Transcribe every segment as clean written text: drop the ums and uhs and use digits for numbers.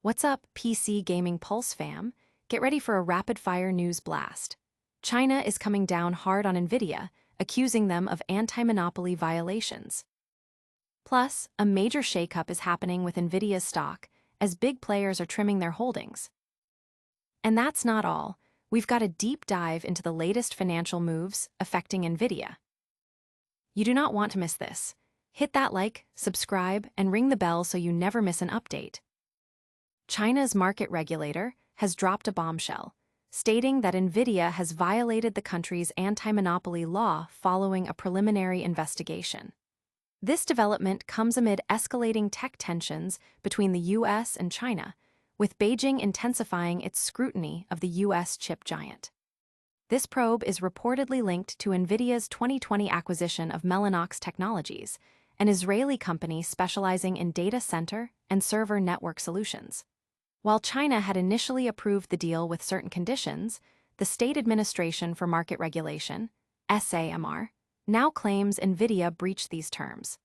What's up, PC Gaming Pulse fam? Get ready for a rapid-fire news blast. China is coming down hard on NVIDIA, accusing them of anti-monopoly violations. Plus, a major shakeup is happening with NVIDIA's stock, as big players are trimming their holdings. And that's not all. We've got a deep dive into the latest financial moves affecting NVIDIA. You do not want to miss this. Hit that like, subscribe, and ring the bell so you never miss an update. China's market regulator has dropped a bombshell, stating that NVIDIA has violated the country's anti-monopoly law following a preliminary investigation. This development comes amid escalating tech tensions between the US and China, with Beijing intensifying its scrutiny of the US chip giant. This probe is reportedly linked to NVIDIA's 2020 acquisition of Mellanox Technologies, an Israeli company specializing in data center and server network solutions. While China had initially approved the deal with certain conditions, the State Administration for Market Regulation, SAMR, now claims NVIDIA breached these terms.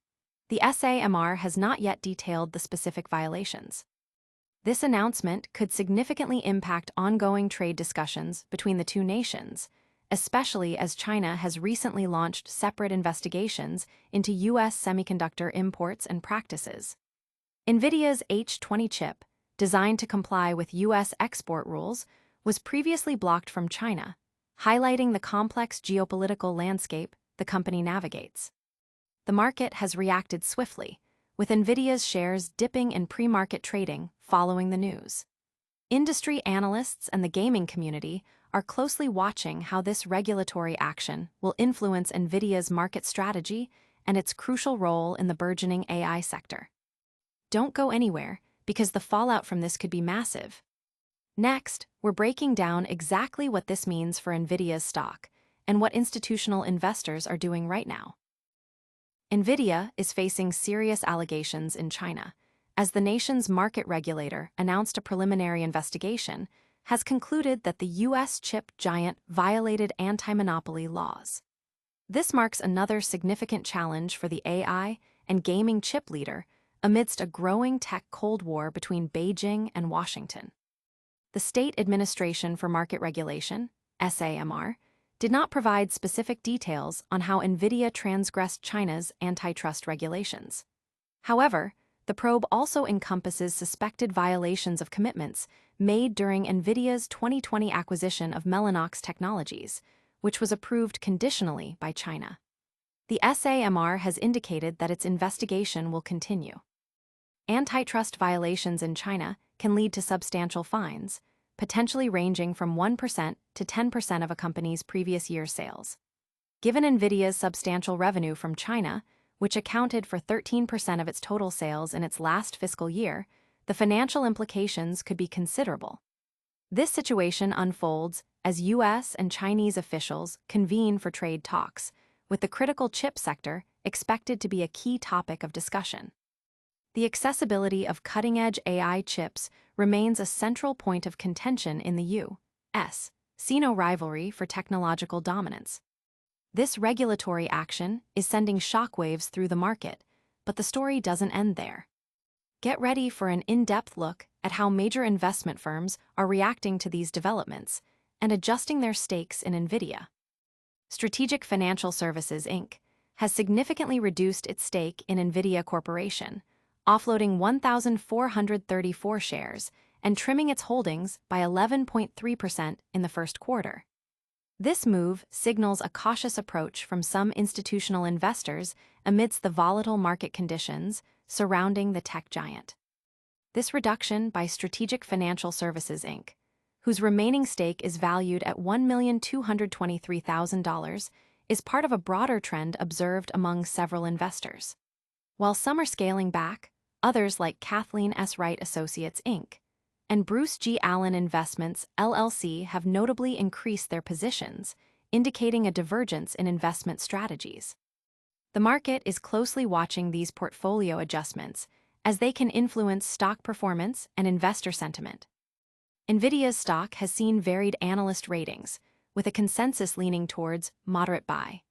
The SAMR has not yet detailed the specific violations. This announcement could significantly impact ongoing trade discussions between the two nations, especially as China has recently launched separate investigations into US semiconductor imports and practices. NVIDIA's H20 chip, designed to comply with US export rules, was previously blocked from China, highlighting the complex geopolitical landscape the company navigates. The market has reacted swiftly, with NVIDIA's shares dipping in pre-market trading following the news. Industry analysts and the gaming community are closely watching how this regulatory action will influence NVIDIA's market strategy and its crucial role in the burgeoning AI sector. Don't go anywhere, because the fallout from this could be massive. Next, we're breaking down exactly what this means for NVIDIA's stock and what institutional investors are doing right now. NVIDIA is facing serious allegations in China, as the nation's market regulator announced a preliminary investigation has concluded that the US chip giant violated anti-monopoly laws. This marks another significant challenge for the AI and gaming chip leader amidst a growing tech Cold War between Beijing and Washington. The State Administration for Market Regulation, SAMR, did not provide specific details on how NVIDIA transgressed China's antitrust regulations. However, the probe also encompasses suspected violations of commitments made during NVIDIA's 2020 acquisition of Mellanox Technologies, which was approved conditionally by China. The SAMR has indicated that its investigation will continue. Antitrust violations in China can lead to substantial fines, potentially ranging from 1% to 10% of a company's previous year's sales. Given NVIDIA's substantial revenue from China, which accounted for 13% of its total sales in its last fiscal year, the financial implications could be considerable. This situation unfolds as US and Chinese officials convene for trade talks, with the critical chip sector expected to be a key topic of discussion. The accessibility of cutting-edge AI chips remains a central point of contention in the U.S. Sino rivalry for technological dominance. This regulatory action is sending shockwaves through the market, but the story doesn't end there. Get ready for an in-depth look at how major investment firms are reacting to these developments and adjusting their stakes in NVIDIA. Strategic Financial Services, Inc. has significantly reduced its stake in NVIDIA Corporation, offloading 1,434 shares and trimming its holdings by 11.3% in the first quarter. This move signals a cautious approach from some institutional investors amidst the volatile market conditions surrounding the tech giant. This reduction by Strategic Financial Services, Inc., whose remaining stake is valued at $1,223,000, is part of a broader trend observed among several investors. While some are scaling back, others like Kathleen S. Wright Associates, Inc., and Bruce G. Allen Investments, LLC have notably increased their positions, indicating a divergence in investment strategies. The market is closely watching these portfolio adjustments, as they can influence stock performance and investor sentiment. NVIDIA's stock has seen varied analyst ratings, with a consensus leaning towards moderate buy.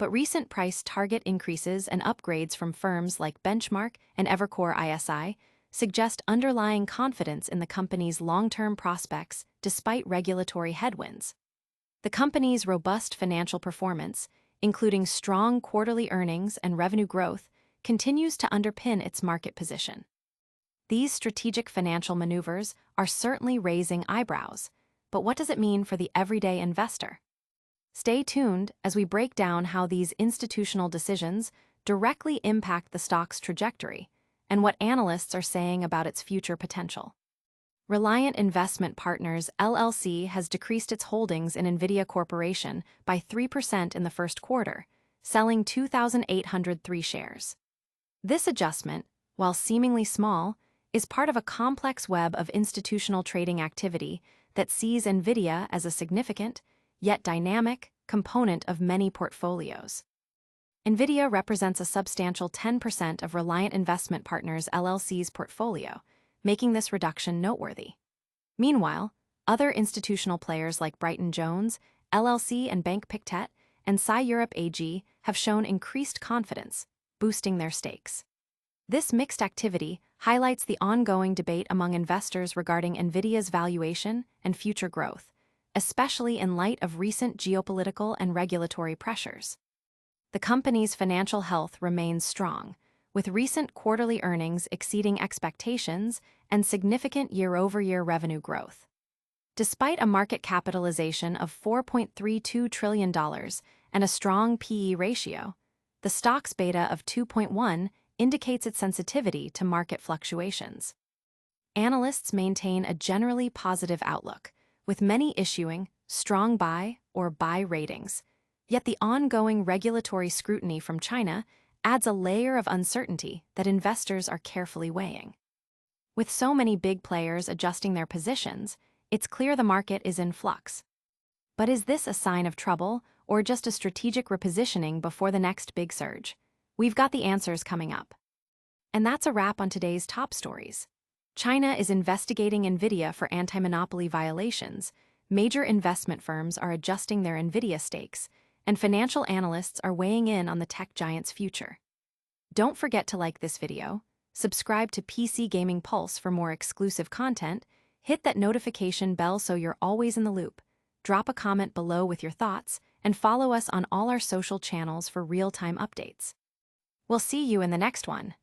But recent price target increases and upgrades from firms like Benchmark and Evercore ISI suggest underlying confidence in the company's long-term prospects despite regulatory headwinds. The company's robust financial performance, including strong quarterly earnings and revenue growth, continues to underpin its market position. These strategic financial maneuvers are certainly raising eyebrows, but what does it mean for the everyday investor? Stay tuned as we break down how these institutional decisions directly impact the stock's trajectory and what analysts are saying about its future potential. Reliant Investment Partners LLC has decreased its holdings in NVIDIA Corporation by 3% in the first quarter, selling 2,803 shares. This adjustment, while seemingly small, is part of a complex web of institutional trading activity that sees NVIDIA as a significant, yet dynamic, component of many portfolios. NVIDIA represents a substantial 10% of Reliant Investment Partners LLC's portfolio, making this reduction noteworthy. Meanwhile, other institutional players like Brighton Jones, LLC and Bank Pictet, and Cy Europe AG have shown increased confidence, boosting their stakes. This mixed activity highlights the ongoing debate among investors regarding NVIDIA's valuation and future growth, especially in light of recent geopolitical and regulatory pressures. The company's financial health remains strong, with recent quarterly earnings exceeding expectations and significant year-over-year revenue growth. Despite a market capitalization of $4.32 trillion and a strong PE ratio, the stock's beta of 2.1 indicates its sensitivity to market fluctuations. Analysts maintain a generally positive outlook, with many issuing strong buy or buy ratings, yet the ongoing regulatory scrutiny from China adds a layer of uncertainty that investors are carefully weighing. With so many big players adjusting their positions, it's clear the market is in flux. But is this a sign of trouble or just a strategic repositioning before the next big surge? We've got the answers coming up. And that's a wrap on today's top stories. China is investigating NVIDIA for anti-monopoly violations, major investment firms are adjusting their NVIDIA stakes, and financial analysts are weighing in on the tech giant's future. Don't forget to like this video, subscribe to PC Gaming Pulse for more exclusive content, hit that notification bell so you're always in the loop, drop a comment below with your thoughts, and follow us on all our social channels for real-time updates. We'll see you in the next one.